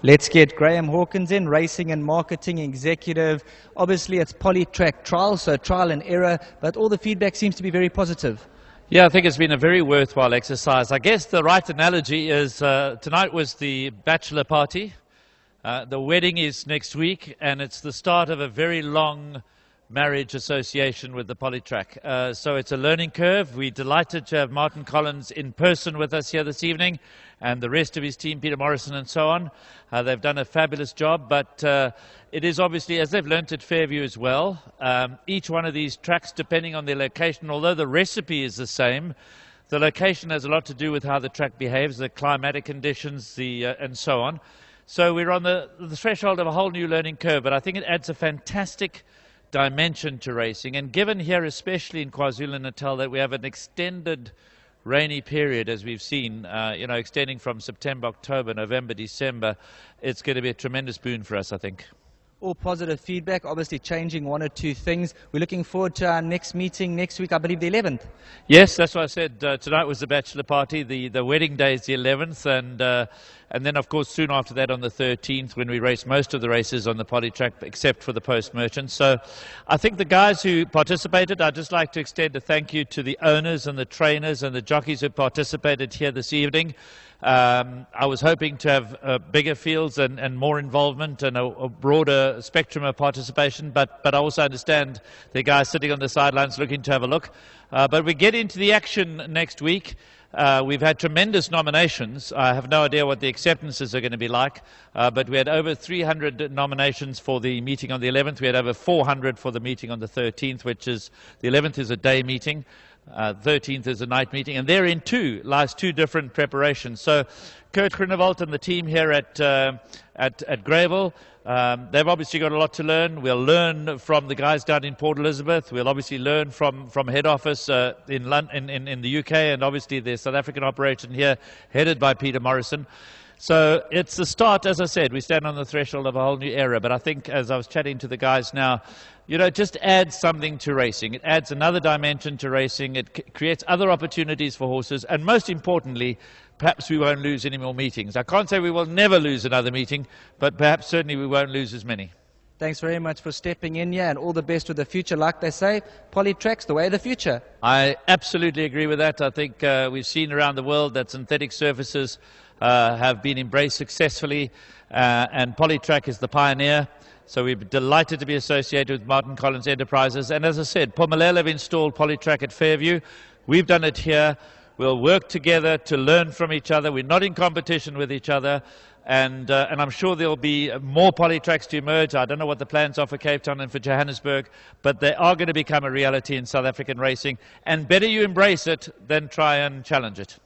Let's get Graham Hawkins in, Racing and Marketing Executive. Obviously, it's polytrack trial, so trial and error, but all the feedback seems to be very positive. Yeah, I think it's been a very worthwhile exercise. I guess the right analogy is tonight was the bachelor party. The wedding is next week, and it's the start of a very long marriage association with the polytrack. So it's a learning curve. We're delighted to have Martin Collins in person with us here this evening, and the rest of his team, Peter Morrison and so on. They've done a fabulous job, but it is obviously, as they've learnt at Fairview as well, each one of these tracks, depending on their location, although the recipe is the same, the location has a lot to do with how the track behaves, the climatic conditions, and so on. So we're on the threshold of a whole new learning curve, but I think it adds a fantastic dimension to racing. And given here, especially in KwaZulu-Natal, that we have an extended rainy period, as we've seen, extending from September, October, November, December, it's going to be a tremendous boon for us, I think. All positive feedback, obviously changing one or two things. We're looking forward to our next meeting next week, I believe the 11th. Yes, that's what I said. Tonight was the bachelor party. The wedding day is the 11th, and then, of course, soon after that on the 13th, when we race most of the races on the polytrack, except for the post-merchants. So I think the guys who participated, I'd just like to extend a thank you to the owners and the trainers and the jockeys who participated here this evening. I was hoping to have bigger fields and more involvement and a broader spectrum of participation, but I also understand the guys sitting on the sidelines looking to have a look. But we get into the action next week. We've had tremendous nominations. I have no idea what the acceptances are going to be like, but we had over 300 nominations for the meeting on the 11th. We had over 400 for the meeting on the 13th, which is, the 11th is a day meeting. 13th is a night meeting, and therein lies two different preparations. So Kurt Groenewald and the team here at Greyville, they've obviously got a lot to learn. We'll learn from the guys down in Port Elizabeth. We'll obviously learn from head office in the UK, and obviously the South African operation here headed by Peter Morrison. So it's the start, as I said. We stand on the threshold of a whole new era, but I think, as I was chatting to the guys now, it just adds something to racing. It adds another dimension to racing. It creates other opportunities for horses, and most importantly, perhaps we won't lose any more meetings. I can't say we will never lose another meeting, but perhaps certainly we won't lose as many. Thanks very much for stepping in here, and all the best with the future. Like they say, polytrack's the way of the future. I absolutely agree with that. I think we've seen around the world that synthetic surfaces have been embraced successfully, and polytrack is the pioneer. So we're delighted to be associated with Martin Collins Enterprises. And as I said, Phumelela have installed polytrack at Fairview. We've done it here. We'll work together to learn from each other. We're not in competition with each other. And I'm sure there'll be more polytracks to emerge. I don't know what the plans are for Cape Town and for Johannesburg, but they are going to become a reality in South African racing. And better you embrace it than try and challenge it.